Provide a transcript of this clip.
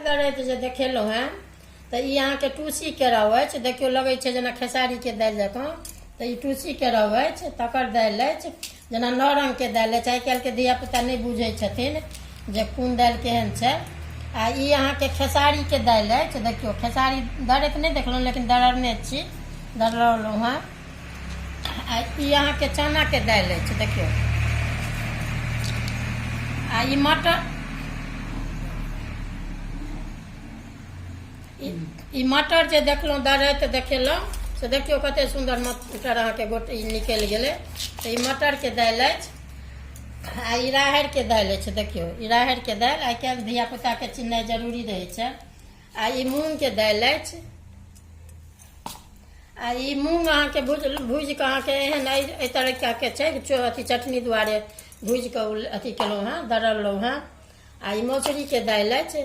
दरैत जे देखेलहुँ हेँ तऽ ई अहाँके टूसी केराउ अछि। देखियौ लगै छै जेना खेसारीके दालि जकाँ, तऽ ई टूसी केराउ अछि। तकर दालि अछि जेना 9 रङ्गके दालि अछि। आइ काल्हिके धियापुता नहि बुझै छथिन जे कोन दालि केहन छै। आ ई अहाँके खेसारीके दालि अछि। देखियौ खेसारी दरैत नहि देखलहुँ, लेकिन दररने छी, दररलहुँ हेँ। आ ई अहाँके चनाके दालि अछि। देखियौ आ ई मटर जे देखलहुँ दरैत देखेलहुँ से देखियौ कतेक सुन्दर मटर अहाँके गोटे ई निकलि गेलै। तऽ ई मटरके दालि अछि। आ ई राहरिके दालि अछि। देखियौ ई राहरिके दालि आइ काल्हि धियापुताके चिन्हनाइ जरूरी रहै छै। आ ई मूँगके दालि अछि। आ ई मूँग अहाँके भूजि कऽ अहाँके एहन एहि तरीकाके छै अथी चटनी दुआरे भूजि कऽ अथी केलहुँ हेँ, दररलहुँ हेँ। आ ई मौसरीके दालि अछि।